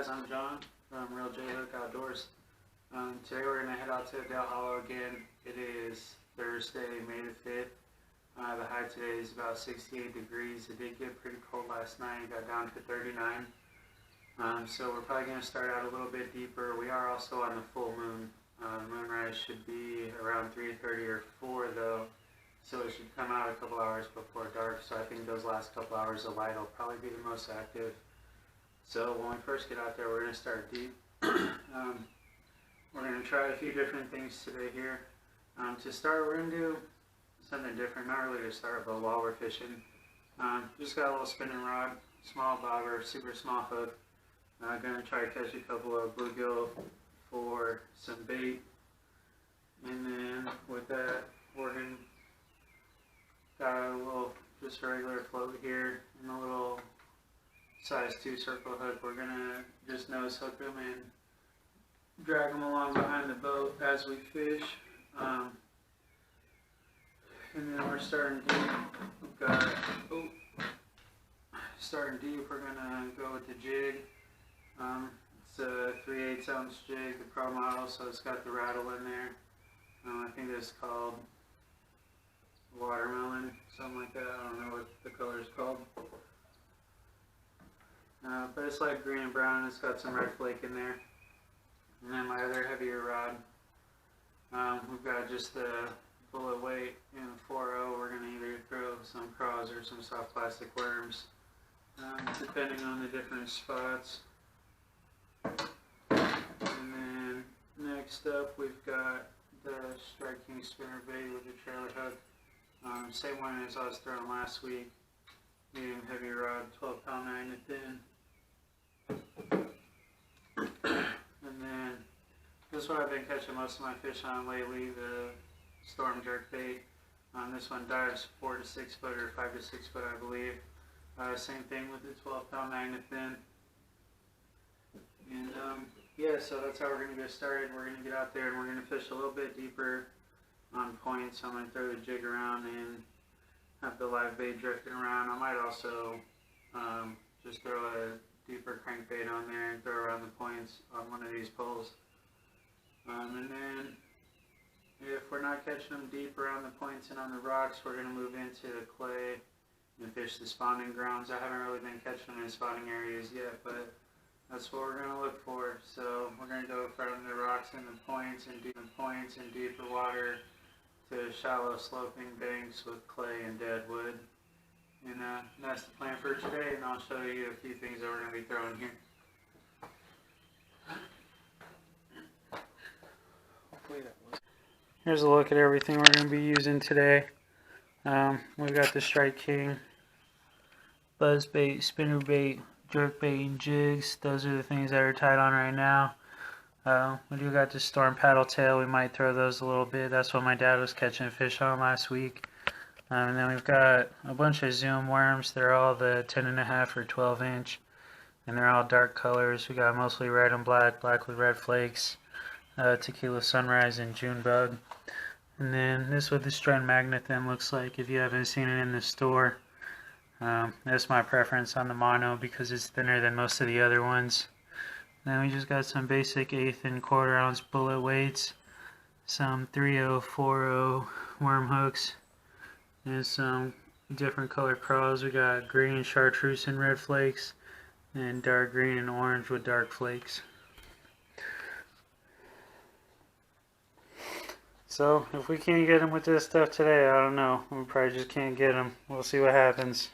guys, I'm John from Real J Hook Outdoors. Today we're going to head out to Dale Hollow again. It is Thursday, May the 5th. The high today is about 68 degrees. It did get pretty cold last night. It got down to 39. So we're probably going to start out a little bit deeper. We are also on the full moon. Moonrise should be around 3:30 or 4 though. So it should come out a couple hours before dark. So I think those last couple hours of light will probably be the most active. So when we first get out there, we're going to start deep. We're going to try a few different things today here. To start, we're going to do something different, not really to start, but while we're fishing. Just got a little spinning rod, small bobber, super small hook. I'm going to try to catch a couple of bluegill for some bait. And then with that, we're going to got a little, just a regular float here, and a little size 2 circle hook. We're going to just nose hook them and drag them along behind the boat as we fish. And then we're starting deep. We've got, starting deep, we're going to go with the jig. It's a 3/8 ounce jig, the Pro model, so it's got the rattle in there. I think this is called watermelon, something like that. I don't know what the color is called. But it's like green and brown, and it's got some red flake in there. And then my other heavier rod, we've got just the bullet weight in a 4.0. We're going to either throw some craws or some soft plastic worms, depending on the different spots. And then next up, we've got the Strike King spinner bait with the trailer hook. Same one as I was throwing last week. Medium heavy rod, 12-pound magnet thin. And then this one I've been catching most of my fish on lately, the storm jerk bait. This one dives 4 to 6 foot or 5 to 6 foot, I believe. Same thing with the 12-pound magnet thin. And yeah, so that's how we're going to get started. We're going to get out there and we're going to fish a little bit deeper on point. So I'm going to throw the jig around and have the live bait drifting around. I might also just throw a deeper crankbait on there and throw around the points on one of these poles. And then if we're not catching them deep around the points and on the rocks, we're going to move into the clay and fish the spawning grounds. I haven't really been catching them in spawning areas yet, but that's what we're going to look for. So we're going to go from the rocks and the points and deeper water to shallow sloping banks with clay and dead wood. And that's the plan for today, and I'll show you a few things that we're going to be throwing here. Here's a look at everything we're going to be using today. We've got the Strike King, buzz bait, spinner bait, jerk bait, and jigs. Those are the things that are tied on right now. We do got the storm paddle tail. We might throw those a little bit. That's what my dad was catching fish on last week. And then we've got a bunch of zoom worms. They're all the 10.5 or 12 inch, and they're all dark colors. We got mostly red and black, black with red flakes, tequila sunrise, and June bug. And then this is what the strand magnet then looks like if you haven't seen it in the store. That's my preference on the mono because it's thinner than most of the other ones. Then we just got some basic 1/8 and 1/4 ounce bullet weights, some 3.0, 4.0 worm hooks, and some different colored craws. We got green chartreuse and red flakes, and dark green and orange with dark flakes. So if we can't get them with this stuff today, I don't know. We probably just can't get them. We'll see what happens.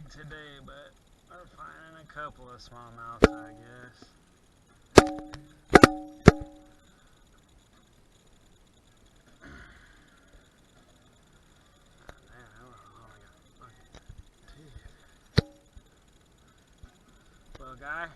today, but we're finding a couple of smallmouths, I guess. Well, guy.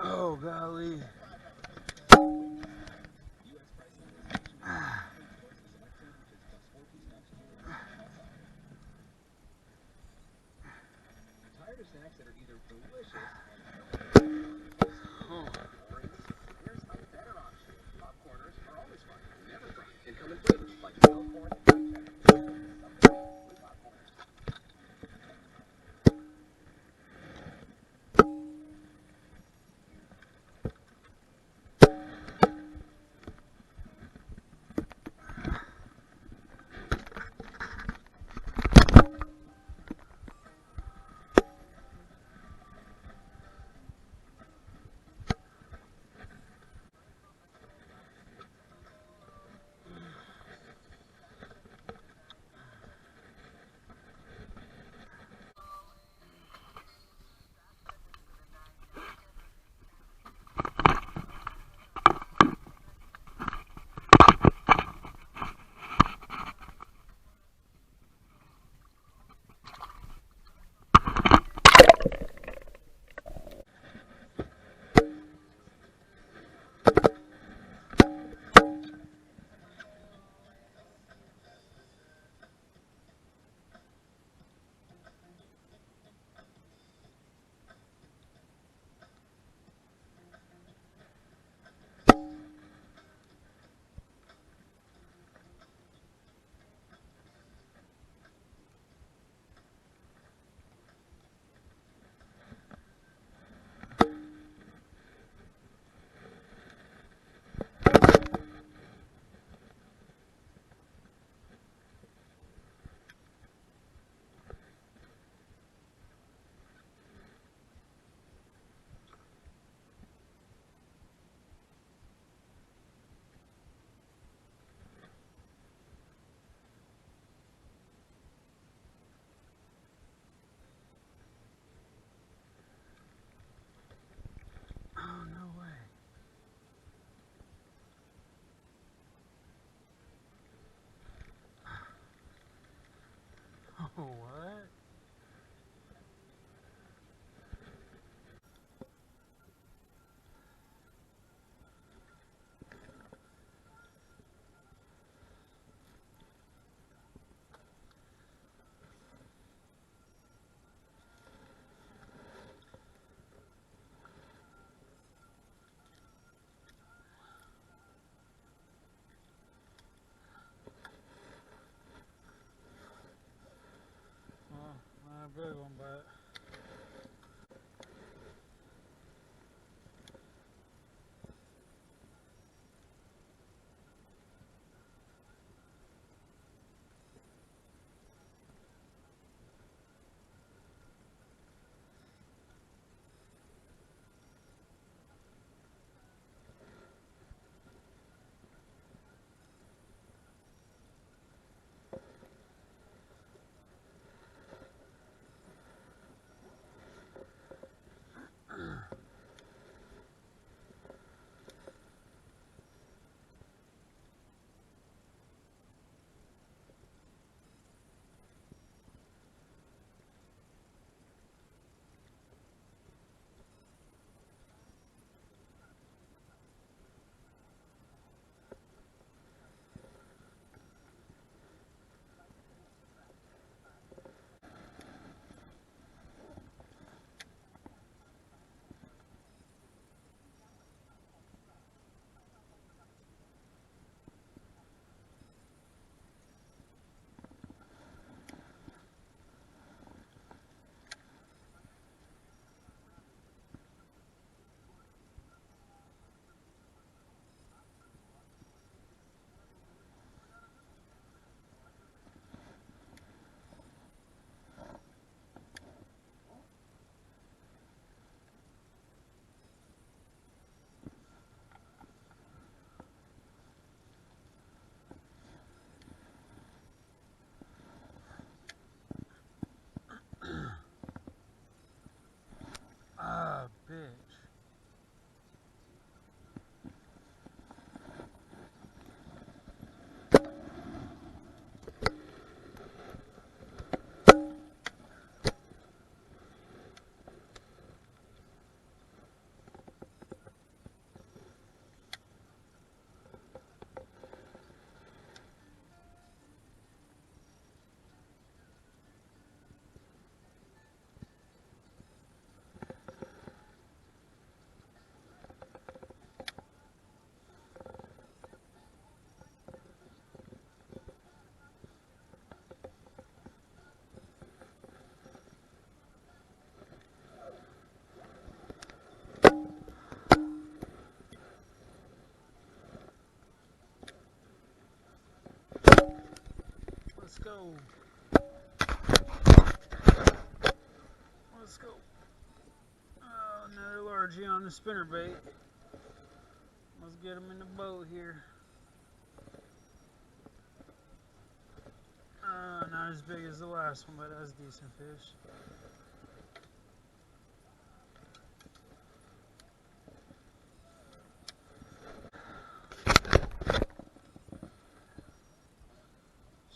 Oh, golly. go. Let's go. Oh, another largie on the spinnerbait. Let's get him in the boat here. Not as big as the last one, but that's a decent fish.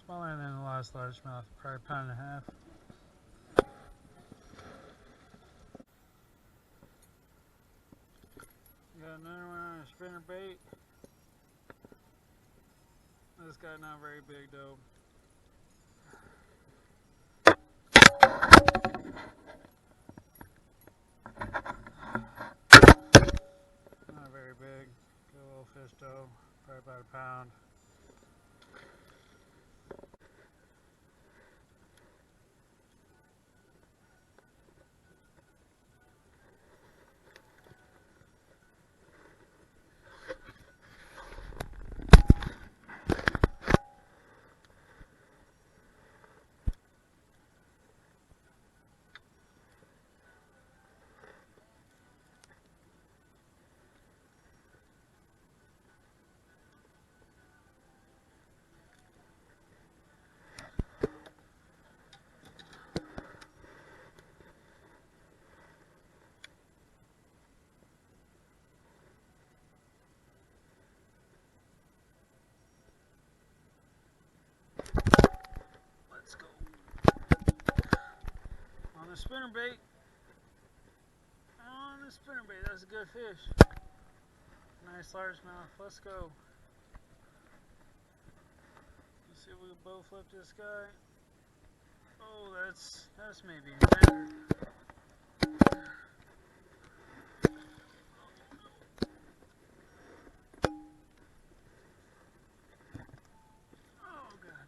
Smaller than the last largemouth, probably a pound and a half. Got another one on a spinnerbait. This guy not very big though. Not very big. Good little fish though. Probably about a pound. Let's go. On the spinnerbait. On the spinnerbait. That's a good fish. Nice largemouth. Let's go. Let's see if we can bow flip this guy. Oh, that's maybe better. Oh god.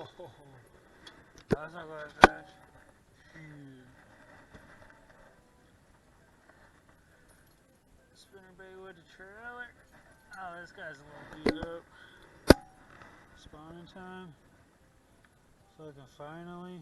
Oh, that's not good fish. Spinnerbait with the trailer. Oh, this guy's a little beat up. Spawning time. So I can finally.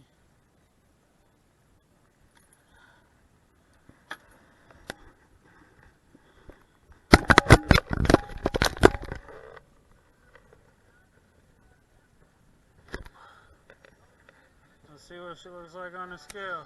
Let's see what she looks like on the scale.